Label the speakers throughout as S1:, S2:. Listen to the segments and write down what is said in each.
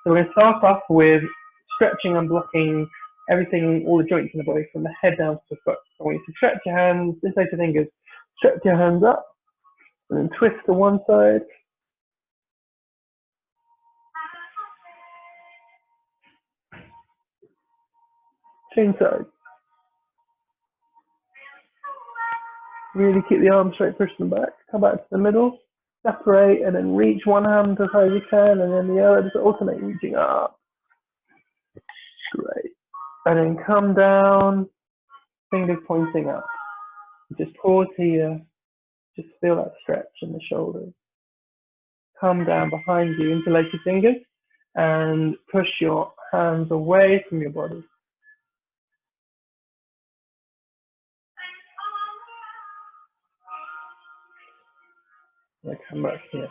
S1: So we're going to start off with stretching and blocking everything, all the joints in the body from the head down to the foot. I want you to stretch your hands, inside your fingers, stretch your hands up, and then twist to one side. Change sides. Really keep the arms straight, push them back. Come back to the middle, separate, and then reach one hand as high as you can, and then the other, just alternate reaching up. Great. And then come down, fingers pointing up. Just pause here, just feel that stretch in the shoulders. Come down behind you, interlace your fingers, and push your hands away from your body. And come back here.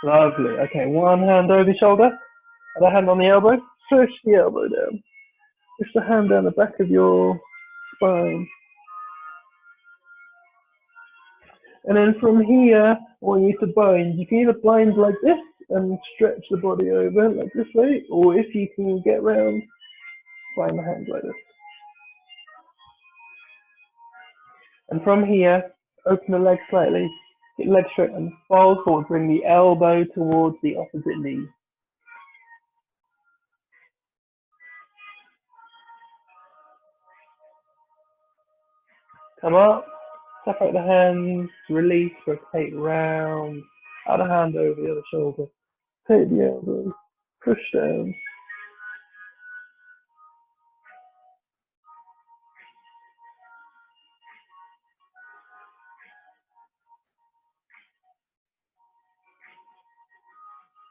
S1: Lovely. Okay, one hand over the shoulder, other hand on the elbow. Push the elbow down. Push the hand down the back of your spine. And then from here, I want you to bind. You can either bind like this and stretch the body over like this way, or if you can get round, bind the hands like this. And from here, open the leg slightly, get the leg straight and fold forward. Bring the elbow towards the opposite knee. Come up, separate the hands, release, rotate round, other hand over the other shoulder. Take the elbow, push down.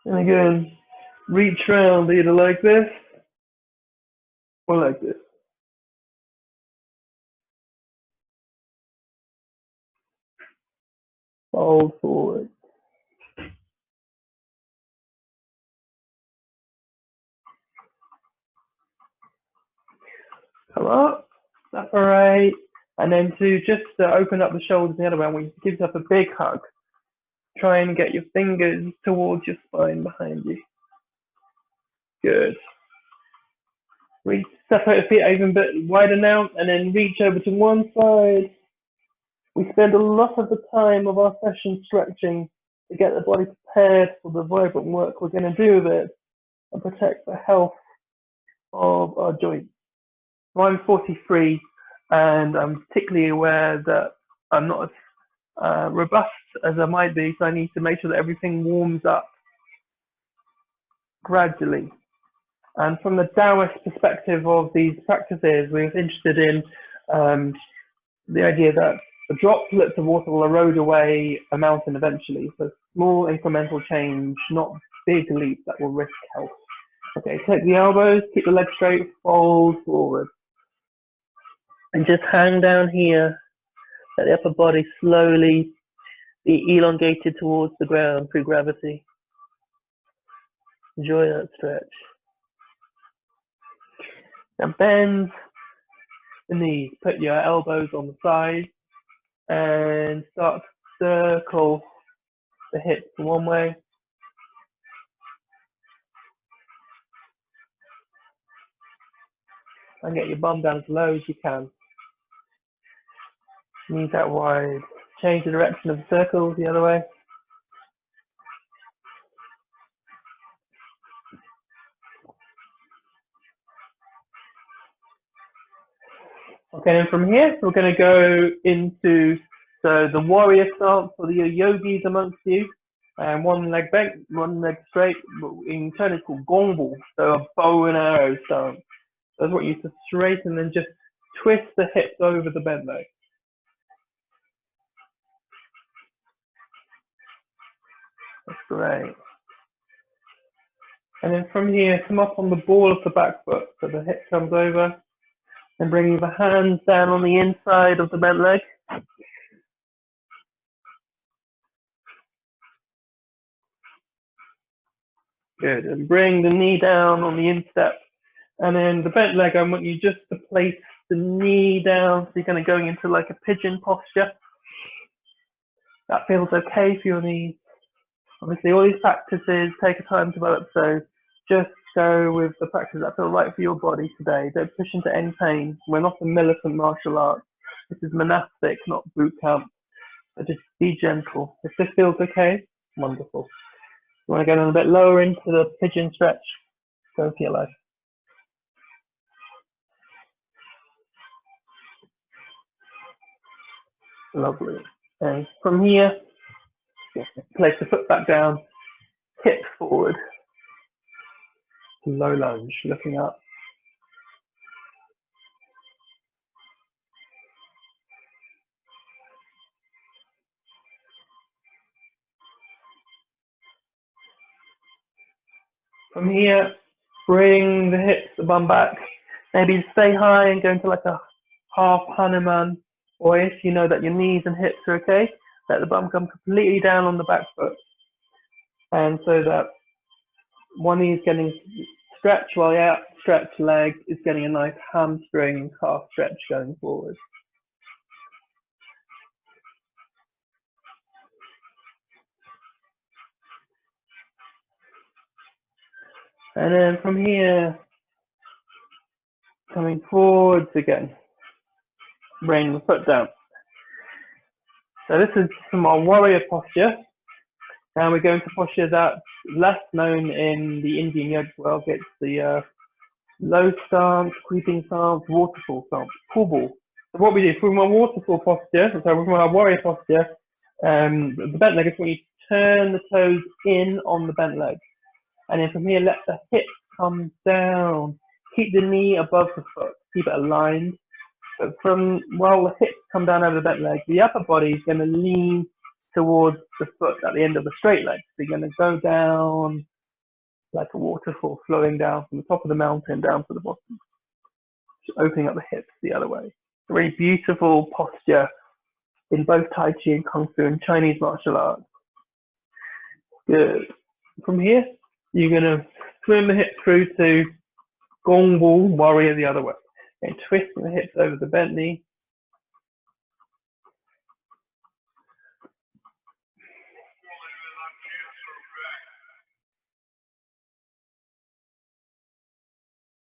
S1: And again, reach round either like this or like this. Fold forward. Come up, separate, and then to just open up the shoulders the other way, I want you to give yourself a big hug. Try and get your fingers towards your spine behind you. Good. Reach, separate the feet even a bit wider now, and then reach over to one side. We spend a lot of the time of our session stretching to get the body prepared for the vibrant work we're going to do with it and protect the health of our joints. So I'm 43, and I'm particularly aware that I'm not as robust as I might be, so I need to make sure that everything warms up gradually. And from the Taoist perspective of these practices, we're interested in the idea that the droplets of water will erode away a mountain eventually. So small incremental change, not big leaps that will risk health. Okay, take the elbows, keep the legs straight, fold forward. And just hang down here. Let the upper body slowly be elongated towards the ground through gravity. Enjoy that stretch. Now bend the knees, put your elbows on the side and start to circle the hips one way. And get your bum down as low as you can. Knees out wide. Change the direction of the circle the other way. Okay, and from here, we're going to go into the warrior stance for the yogis amongst you. And one leg bent, one leg straight. In turn, it's called Gong, so a bow and arrow stance. So I want you to straighten and then just twist the hips over the bent leg. That's great. And then from here, come up on the ball of the back foot, so the hip comes over. And bringing the hands down on the inside of the bent leg. Good, and bring the knee down on the instep. And then the bent leg, I want you just to place the knee down, so you're kind of going into like a pigeon posture. That feels okay for your knees. Obviously, all these practices take a time to develop, so just go with the practice that feel right for your body today. Don't push into any pain. We're not a militant martial art. This is monastic, not boot camp. So just be gentle. If this feels okay, wonderful. You want to go a bit lower into the pigeon stretch, go for your life. Lovely. And from here, place the foot back down, hips forward, low lunge, looking up. From here, bring the hips, the bum back. Maybe stay high and go into like a half Hanuman. Or if you know that your knees and hips are okay, let the bum come completely down on the back foot. And so that one knee is getting stretch while the outstretched leg is getting a nice hamstring calf stretch going forward. And then from here, coming forwards again, bring the foot down. So this is from our warrior posture. Now we're going to posture that's less known in the Indian yoga world. It's the low stance, creeping stance, waterfall stance, pull ball. So what we do from our waterfall posture, so from our warrior posture, the bent leg is when you turn the toes in on the bent leg. And then from here, let the hips come down. Keep the knee above the foot. Keep it aligned. But while the hips come down over the bent leg, the upper body is going to lean towards the foot at the end of the straight leg. So you're going to go down like a waterfall, flowing down from the top of the mountain down to the bottom. Just opening up the hips the other way. A really beautiful posture in both Tai Chi and Kung Fu and Chinese martial arts. Good. From here, you're going to swim the hips through to Gong warrior the other way. And twisting the hips over the bent knee.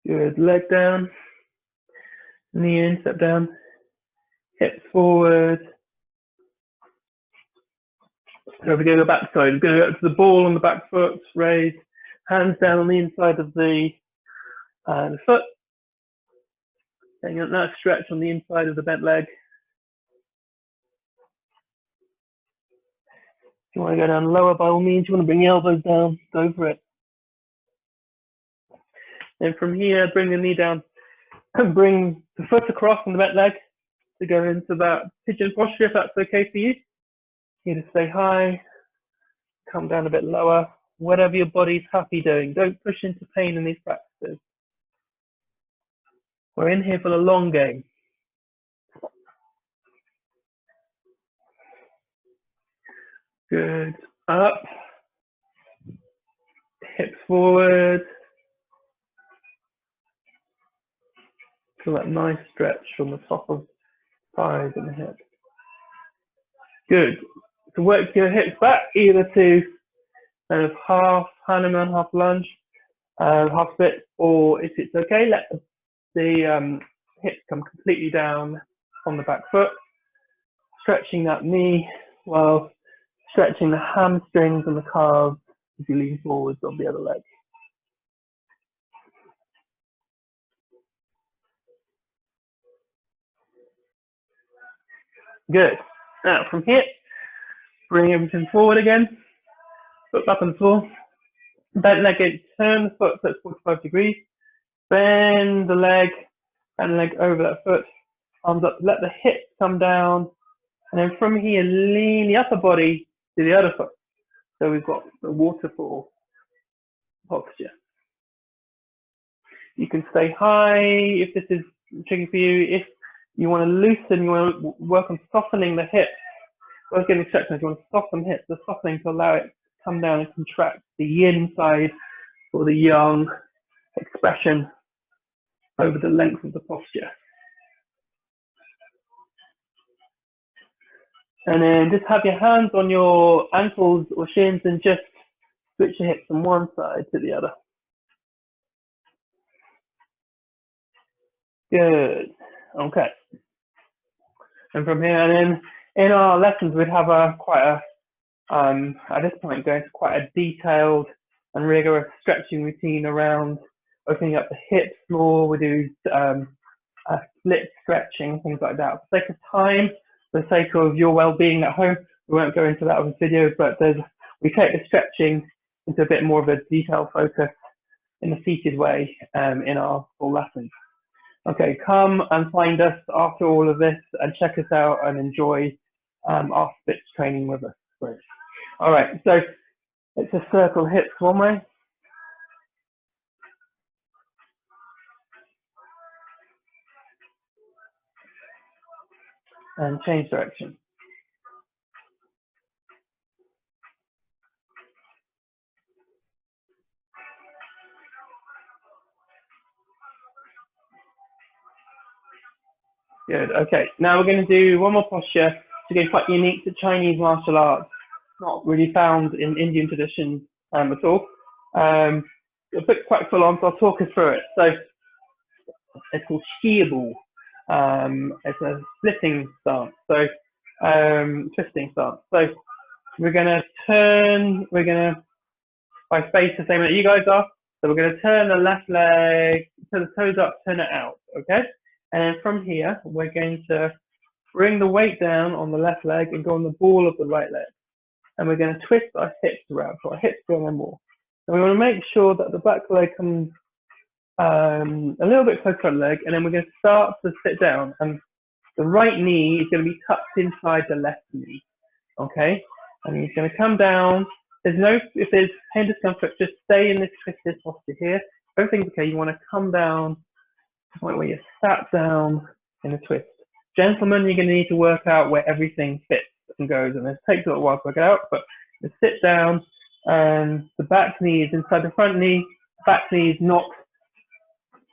S1: Good. Leg down. Knee in, step down. Hips forward. So we're going to go back side. We're going to go to the ball on the back foot, raise. Hands down on the inside of the foot. Getting a nice stretch on the inside of the bent leg. If you want to go down lower, by all means, you want to bring the elbows down, go for it. And from here, bring the knee down and bring the foot across on the bent leg to go into that pigeon posture, if that's okay for you. You need to stay high, come down a bit lower, whatever your body's happy doing. Don't push into pain in these practices. We're in here for the long game. Good. Up. Hips forward. Feel that nice stretch from the top of thighs and the hips. Good. So work your hips back, either to kind of half Hanuman, half lunge, half split, or if it's okay, let the hips come completely down on the back foot, stretching that knee while stretching the hamstrings and the calves as you lean forwards on the other leg. Good. Now from here, bring everything forward again, foot up on the floor, bend leg in, turn the foot so it's 45 degrees, bend the leg and leg over that foot, arms up, let the hips come down, and then from here, lean the upper body to the other foot. So we've got the waterfall posture. You can stay high if this is tricky for you. If you want to loosen, you want to work on softening the hips. I was getting instructions, you want to soften hips, the softening to allow it to come down and contract the yin side or the yang expression over the length of the posture. And then just have your hands on your ankles or shins and just switch your hips from one side to the other. Good. Okay. And from here, and then in our lessons, we'd have at this point, going to quite a detailed and rigorous stretching routine around opening up the hips more. We do split stretching, things like that. For the sake of time, for the sake of your well-being at home, we won't go into that on the video, but we take the stretching into a bit more of a detailed focus in a seated way in our full lessons. Okay, come and find us after all of this and check us out and enjoy our splits training with us. Great. All right, so it's a circle hips one way. And change direction. Good, okay. Now we're going to do one more posture. It's again quite unique to Chinese martial arts, not really found in Indian traditions at all. A bit quite full on, so I'll talk us through it. So it's called Shiabu. It's a splitting stance, so twisting stance. So we're going to turn, by face the same way that you guys are. So we're going to turn the left leg, turn the toes up, turn it out, okay? And then from here, we're going to bring the weight down on the left leg and go on the ball of the right leg. And we're going to twist our hips around, so our hips go on more. And we want to make sure that the back leg comes a little bit closer to the leg, and then we're going to start to sit down. And the right knee is going to be tucked inside the left knee, okay? And he's going to come down. If there's pain discomfort, just stay in this twisted posture here. Everything's okay. You want to come down to the point where you're sat down in a twist. Gentlemen, you're going to need to work out where everything fits and goes, and it takes a little while to work it out, but just sit down, and the back knee is inside the front knee, back knee is not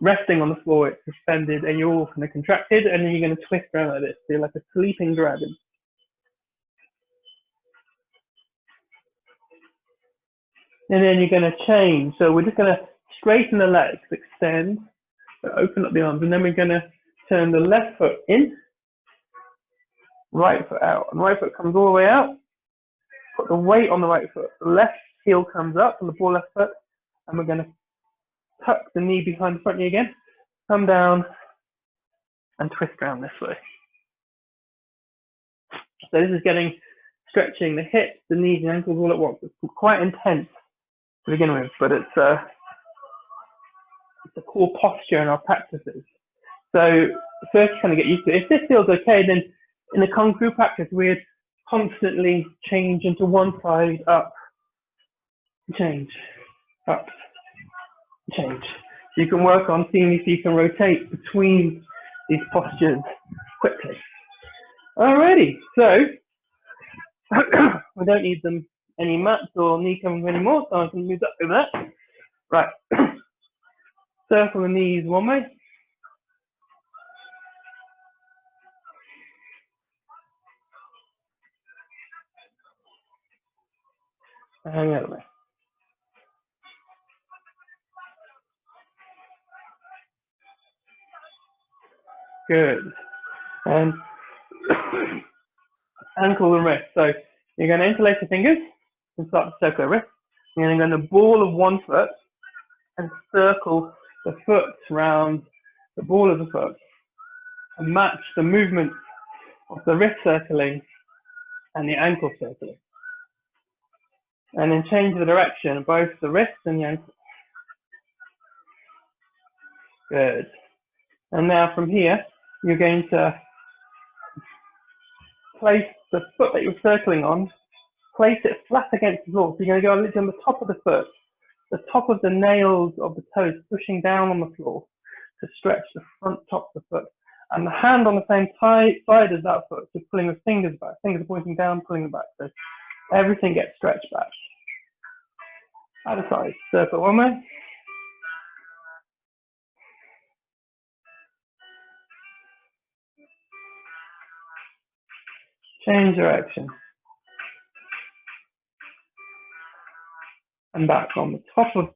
S1: resting on the floor, it's suspended, and you're all kind of contracted, and then you're going to twist around like this, so you're like a sleeping dragon. And then you're going to change. So we're just going to straighten the legs, extend, open up the arms, and then we're going to turn the left foot in, right foot out. And right foot comes all the way out. Put the weight on the right foot. The left heel comes up on the ball left foot, and we're going to tuck the knee behind the front knee again, come down, and twist around this way. So this is stretching the hips, the knees, and ankles all at once. It's quite intense to begin with, but it's a core posture in our practices. So first you kind of get used to it. If this feels okay, then in the Kung Fu practice, we'd constantly change into one side, up, change, up, change. So you can work on seeing if you can rotate between these postures quickly. Alrighty, so we don't need any mats or knee covers anymore, so I can move up over that. Right, circle the knees one way. And the other way. Good. And ankle and wrist. So you're going to interlace your fingers and start to circle the wrist. And then you're going to ball of one foot and circle the foot around the ball of the foot and match the movement of the wrist circling and the ankle circling. And then change the direction of both the wrist and the ankle. Good. And now from here, you're going to place the foot that you're circling on, place it flat against the floor. So you're going to go literally on the top of the foot, the top of the nails of the toes pushing down on the floor to stretch the front top of the foot. And the hand on the same side as that foot, so pulling the fingers back. Fingers are pointing down, pulling them back. So everything gets stretched back. Other side, circle one way. Change direction. and back on the top of